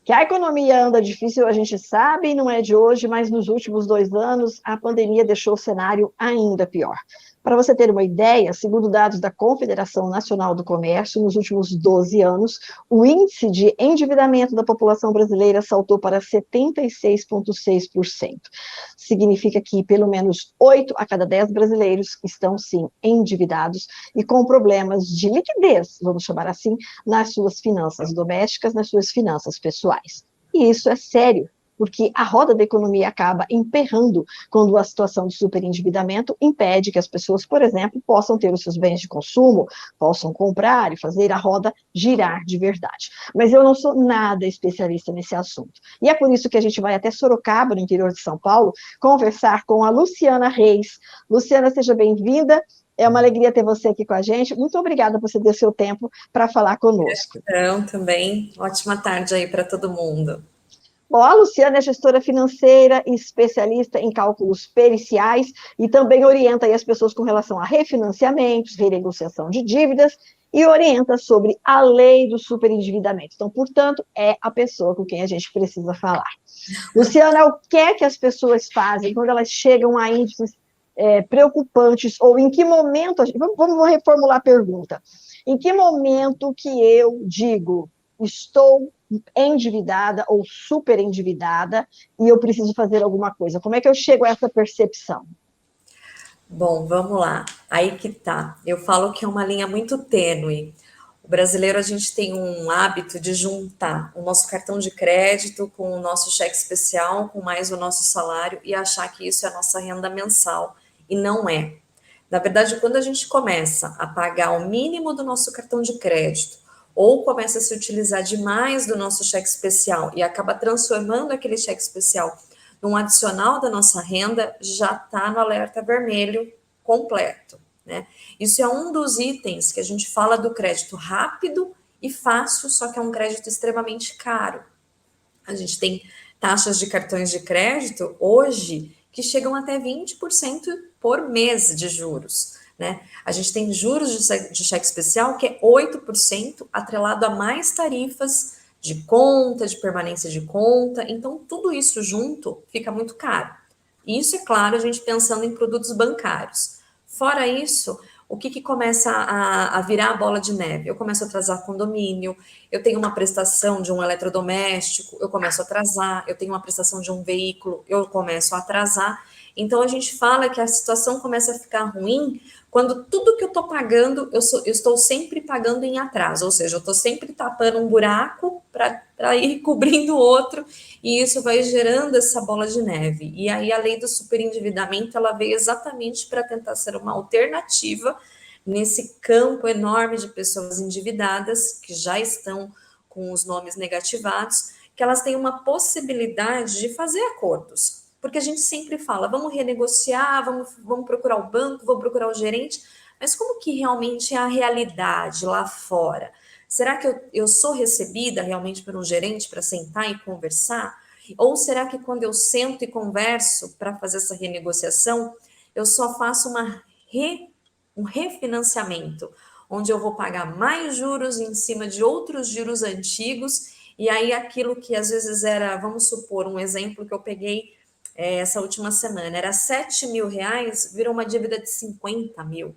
Que a economia anda difícil, a gente sabe, não é de hoje, mas nos últimos 2 anos, a pandemia deixou o cenário ainda pior. Para você ter uma ideia, segundo dados da Confederação Nacional do Comércio, nos últimos 12 anos, o índice de endividamento da população brasileira saltou para 76,6%. Significa que pelo menos 8 a cada 10 brasileiros estão, sim, endividados e com problemas de liquidez, vamos chamar assim, nas suas finanças domésticas, nas suas finanças pessoais. E isso é sério, porque a roda da economia acaba emperrando quando a situação de superendividamento impede que as pessoas, por exemplo, possam ter os seus bens de consumo, possam comprar e fazer a roda girar de verdade. Mas eu não sou nada especialista nesse assunto. E é por isso que a gente vai até Sorocaba, no interior de São Paulo, conversar com a Luciana Reis. Luciana, seja bem-vinda. É uma alegria ter você aqui com a gente. Muito obrigada por ceder seu tempo para falar conosco. Então, também, ótima tarde aí para todo mundo. Bom, a Luciana é gestora financeira, especialista em cálculos periciais e também orienta aí as pessoas com relação a refinanciamentos, renegociação de dívidas e orienta sobre a lei do superendividamento. Então, portanto, é a pessoa com quem a gente precisa falar. Luciana, o que é que as pessoas fazem quando elas chegam a índices preocupantes ou em que momento... Vamos reformular a pergunta. Em que momento que eu digo estou endividada ou super endividada e eu preciso fazer alguma coisa? Como é que eu chego a essa percepção? Bom, vamos lá. Aí que tá. Eu falo que é uma linha muito tênue. O brasileiro, a gente tem um hábito de juntar o nosso cartão de crédito com o nosso cheque especial, com mais o nosso salário e achar que isso é a nossa renda mensal. E não é. Na verdade, quando a gente começa a pagar o mínimo do nosso cartão de crédito ou começa a se utilizar demais do nosso cheque especial e acaba transformando aquele cheque especial num adicional da nossa renda, já está no alerta vermelho completo, né? Isso é um dos itens que a gente fala do crédito rápido e fácil, só que é um crédito extremamente caro. A gente tem taxas de cartões de crédito hoje que chegam até 20% por mês de juros, né? A gente tem juros de cheque especial que é 8% atrelado a mais tarifas de conta, de permanência de conta. Então, tudo isso junto fica muito caro. Isso, é claro, a gente pensando em produtos bancários. Fora isso, o que começa a virar a bola de neve? Eu começo a atrasar condomínio, eu tenho uma prestação de um eletrodoméstico, eu começo a atrasar, eu tenho uma prestação de um veículo, eu começo a atrasar. Então, a gente fala que a situação começa a ficar ruim quando tudo que eu estou pagando, eu estou sempre pagando em atraso, ou seja, eu estou sempre tapando um buraco para ir cobrindo outro, e isso vai gerando essa bola de neve. E aí a lei do superendividamento, ela veio exatamente para tentar ser uma alternativa nesse campo enorme de pessoas endividadas, que já estão com os nomes negativados, que elas têm uma possibilidade de fazer acordos. Porque a gente sempre fala, vamos renegociar, vamos procurar o banco, vamos procurar o gerente, mas como que realmente é a realidade lá fora? Será que eu sou recebida realmente por um gerente para sentar e conversar? Ou será que quando eu sento e converso para fazer essa renegociação, eu só faço um refinanciamento, onde eu vou pagar mais juros em cima de outros juros antigos, e aí aquilo que às vezes era, vamos supor, um exemplo que eu peguei essa última semana, era 7 mil reais, virou uma dívida de 50 mil.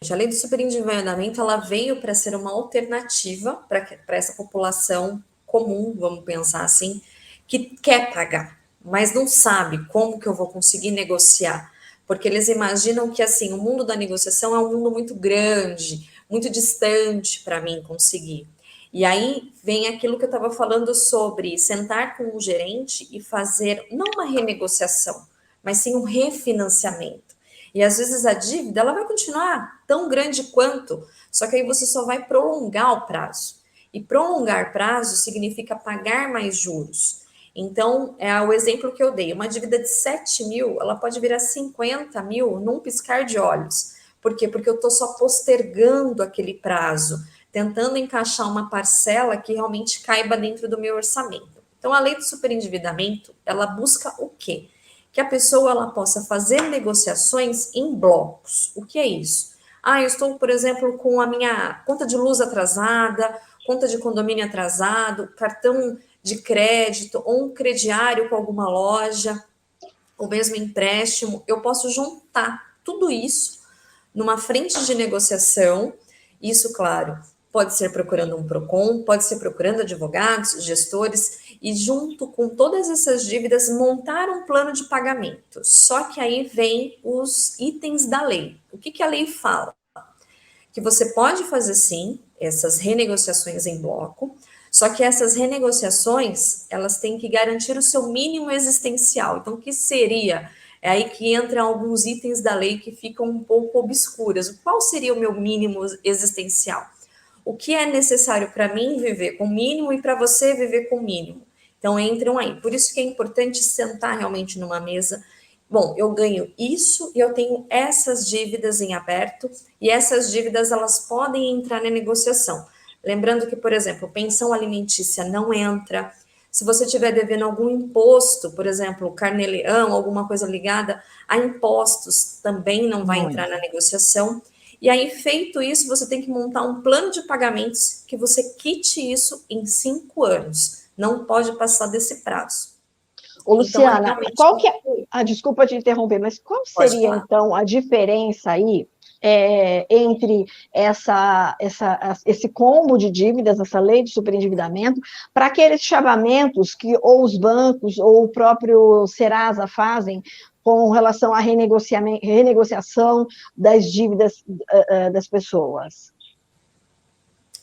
A lei do superendividamento, ela veio para ser uma alternativa para essa população comum, vamos pensar assim, que quer pagar, mas não sabe como que eu vou conseguir negociar, porque eles imaginam que assim, o mundo da negociação é um mundo muito grande, muito distante para mim conseguir. E aí vem aquilo que eu estava falando sobre sentar com o gerente e fazer não uma renegociação, mas sim um refinanciamento. E às vezes a dívida ela vai continuar tão grande quanto, só que aí você só vai prolongar o prazo. E prolongar prazo significa pagar mais juros. Então, é o exemplo que eu dei. Uma dívida de 7 mil, ela pode virar 50 mil num piscar de olhos. Por quê? Porque eu estou só postergando aquele prazo, tentando encaixar uma parcela que realmente caiba dentro do meu orçamento. Então, a lei do superendividamento, ela busca o quê? Que a pessoa ela possa fazer negociações em blocos. O que é isso? Eu estou, por exemplo, com a minha conta de luz atrasada, conta de condomínio atrasado, cartão de crédito ou um crediário com alguma loja, ou mesmo empréstimo, eu posso juntar tudo isso numa frente de negociação. Isso, claro, pode ser procurando um PROCON, pode ser procurando advogados, gestores, e junto com todas essas dívidas, montar um plano de pagamento. Só que aí vem os itens da lei. O que, que a lei fala? Que você pode fazer, sim, essas renegociações em bloco, só que essas renegociações, elas têm que garantir o seu mínimo existencial. Então, o que seria? É aí que entram alguns itens da lei que ficam um pouco obscuras. Qual seria o meu mínimo existencial? O que é necessário para mim viver com o mínimo e para você viver com o mínimo? Então, entram aí. Por isso que é importante sentar realmente numa mesa. Bom, eu ganho isso e eu tenho essas dívidas em aberto, e essas dívidas elas podem entrar na negociação. Lembrando que, por exemplo, pensão alimentícia não entra. Se você estiver devendo algum imposto, por exemplo, carnê-leão, alguma coisa ligada a impostos, também não vai entrar na negociação. E aí, feito isso, você tem que montar um plano de pagamentos que você quite isso em 5 anos. Não pode passar desse prazo. Ô, Então, é Luciana, realmente... qual que é... desculpa te interromper, mas qual Pode seria, falar. então, a diferença aí entre esse combo de dívidas, essa lei de superendividamento, para aqueles chamamentos que ou os bancos ou o próprio Serasa fazem com relação à renegociação das dívidas das pessoas?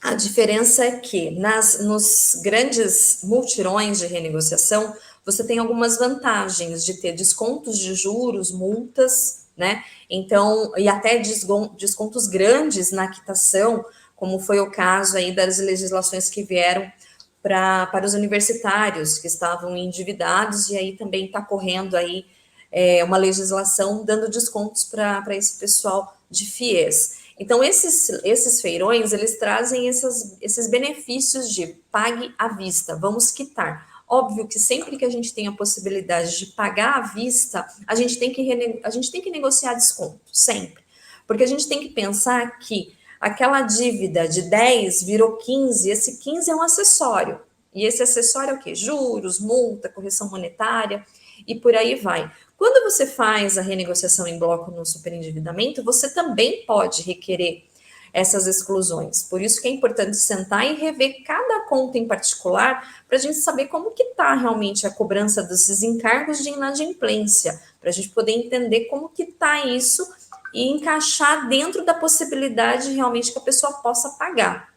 A diferença é que nos grandes multirões de renegociação, você tem algumas vantagens de ter descontos de juros, multas, né? Então, e até descontos grandes na quitação, como foi o caso aí das legislações que vieram para os universitários que estavam endividados, e aí também está correndo aí uma legislação dando descontos para esse pessoal de FIES. Então, esses feirões, eles trazem esses benefícios de pague à vista, vamos quitar. Óbvio que sempre que a gente tem a possibilidade de pagar à vista, a gente tem que negociar desconto, sempre. Porque a gente tem que pensar que aquela dívida de 10 virou 15, esse 15 é um acessório. E esse acessório é o quê? Juros, multa, correção monetária e por aí vai. Quando você faz a renegociação em bloco no superendividamento, você também pode requerer essas exclusões. Por isso que é importante sentar e rever cada conta em particular para a gente saber como que está realmente a cobrança desses encargos de inadimplência, para a gente poder entender como que está isso e encaixar dentro da possibilidade realmente que a pessoa possa pagar.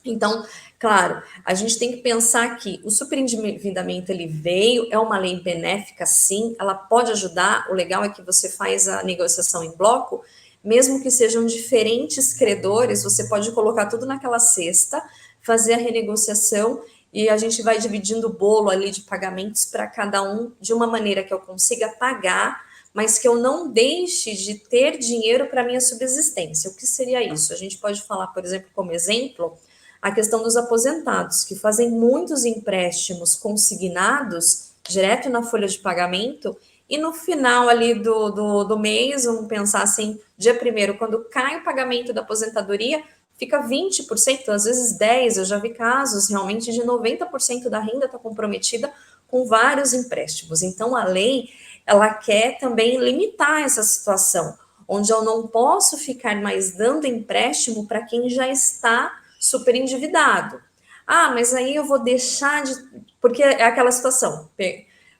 Então, claro, a gente tem que pensar que o superendividamento ele veio, é uma lei benéfica, sim, ela pode ajudar. O legal é que você faz a negociação em bloco, mesmo que sejam diferentes credores, você pode colocar tudo naquela cesta, fazer a renegociação e a gente vai dividindo o bolo ali de pagamentos para cada um de uma maneira que eu consiga pagar, mas que eu não deixe de ter dinheiro para minha subsistência. O que seria isso? A gente pode falar, por exemplo, como exemplo, a questão dos aposentados, que fazem muitos empréstimos consignados direto na folha de pagamento, e no final ali do mês, vamos pensar assim, dia 1º, quando cai o pagamento da aposentadoria, fica 20%, às vezes 10%, eu já vi casos realmente de 90% da renda está comprometida com vários empréstimos. Então, a lei, ela quer também limitar essa situação, onde eu não posso ficar mais dando empréstimo para quem já está super endividado. Ah, mas aí eu vou deixar de... Porque é aquela situação,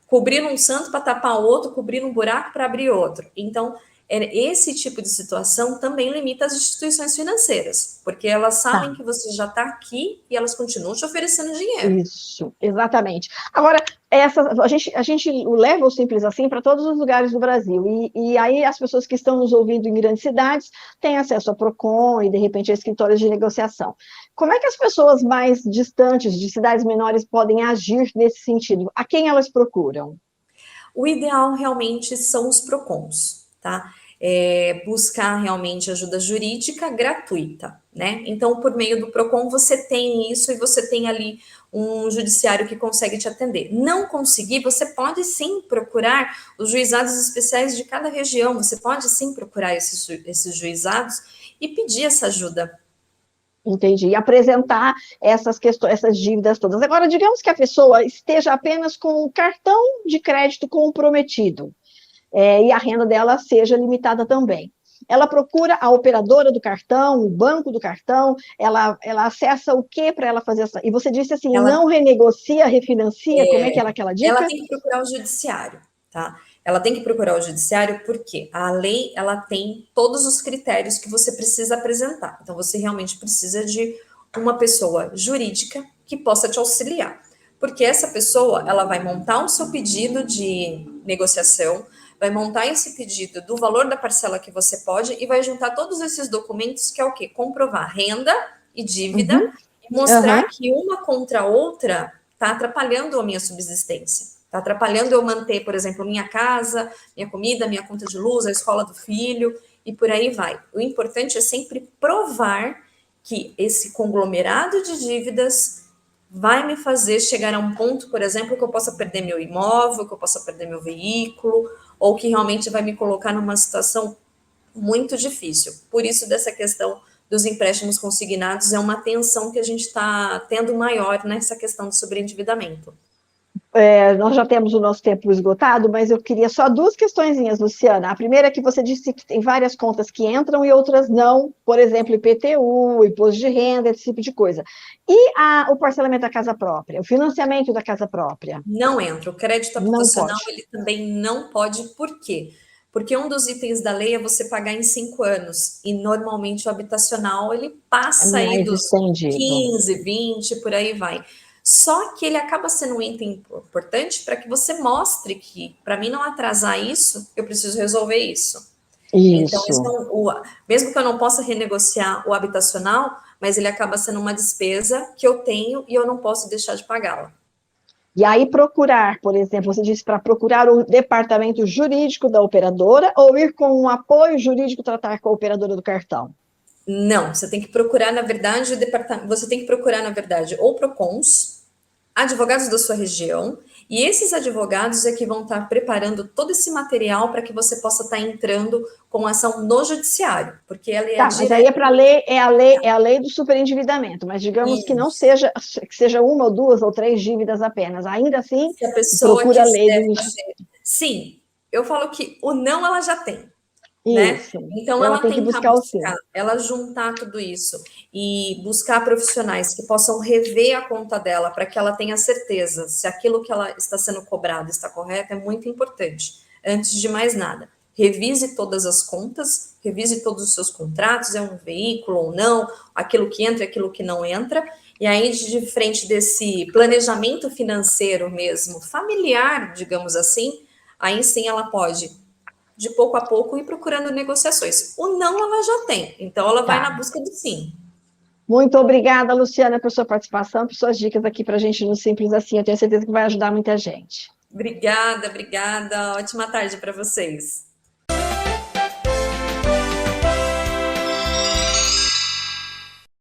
cobrir um santo para tapar o outro, cobrir um buraco para abrir outro. Então, esse tipo de situação também limita as instituições financeiras, porque elas sabem Tá. que você já está aqui e elas continuam te oferecendo dinheiro. Isso, exatamente. Agora, a gente leva o Simples Assim para todos os lugares do Brasil, e aí as pessoas que estão nos ouvindo em grandes cidades têm acesso a PROCON e, de repente, a escritórios de negociação. Como é que as pessoas mais distantes, de cidades menores, podem agir nesse sentido? A quem elas procuram? O ideal realmente são os PROCONs, tá? Buscar realmente ajuda jurídica gratuita, né? Então, por meio do PROCON, você tem isso e você tem ali um judiciário que consegue te atender. Não conseguir, você pode sim procurar os juizados especiais de cada região, você pode sim procurar esses juizados e pedir essa ajuda Entendi. E apresentar essas questões, essas dívidas todas. Agora, digamos que a pessoa esteja apenas com o cartão de crédito comprometido, e a renda dela seja limitada também. Ela procura a operadora do cartão, o banco do cartão, ela acessa o que para ela fazer essa... E você disse assim, não renegocia, refinancia, como é que ela dica? Ela tem que procurar o judiciário, tá? Ela tem que procurar o judiciário porque a lei, ela tem todos os critérios que você precisa apresentar. Então, você realmente precisa de uma pessoa jurídica que possa te auxiliar. Porque essa pessoa, ela vai montar o seu pedido de negociação, vai montar esse pedido do valor da parcela que você pode e vai juntar todos esses documentos, que é o quê? Comprovar renda e dívida, e mostrar que uma contra a outra está atrapalhando a minha subsistência. Está atrapalhando eu manter, por exemplo, minha casa, minha comida, minha conta de luz, a escola do filho, e por aí vai. O importante é sempre provar que esse conglomerado de dívidas vai me fazer chegar a um ponto, por exemplo, que eu possa perder meu imóvel, que eu possa perder meu veículo, ou que realmente vai me colocar numa situação muito difícil. Por isso, dessa questão dos empréstimos consignados, é uma tensão que a gente está tendo maior nessa questão do sobreendividamento. Nós já temos o nosso tempo esgotado, mas eu queria só duas questõezinhas, Luciana. A primeira é que você disse que tem várias contas que entram e outras não, por exemplo, IPTU, imposto de renda, esse tipo de coisa. E o parcelamento da casa própria, o financiamento da casa própria? Não entra. O crédito habitacional, Não ele também não pode. Por quê? Porque um dos itens da lei é você pagar em 5 anos, e normalmente o habitacional, ele passa aí dos estendido. 15, 20, por aí vai. Só que ele acaba sendo um item importante para que você mostre que, para mim não atrasar isso, eu preciso resolver isso. Então, mesmo que eu não possa renegociar o habitacional, mas ele acaba sendo uma despesa que eu tenho e eu não posso deixar de pagá-la. E aí procurar, por exemplo, você disse para procurar o departamento jurídico da operadora ou ir com um apoio jurídico tratar com a operadora do cartão? Não, você tem que procurar, na verdade, você tem que procurar, na verdade, ou PROCONs, advogados da sua região, e esses advogados é que vão estar preparando todo esse material para que você possa estar entrando com ação no judiciário, porque ela é mas aí é a lei do superendividamento, mas digamos que não seja, que seja uma ou duas ou três dívidas apenas, ainda assim, se a pessoa procura a lei do... Sim, eu falo que o não ela já tem. Isso. Né? Então, ela tem que buscar o sim. Ela juntar tudo isso e buscar profissionais que possam rever a conta dela para que ela tenha certeza se aquilo que ela está sendo cobrada está correto, é muito importante. Antes de mais nada, revise todas as contas, revise todos os seus contratos, é um veículo ou não, aquilo que entra, aquilo que não entra, e aí, de frente desse planejamento financeiro mesmo, familiar, digamos assim, aí sim ela pode, de pouco a pouco, ir procurando negociações. O não ela já tem, então ela vai na busca do sim. Muito obrigada, Luciana, por sua participação, por suas dicas aqui para a gente no Simples Assim. Eu tenho certeza que vai ajudar muita gente. Obrigada, obrigada. Ótima tarde para vocês.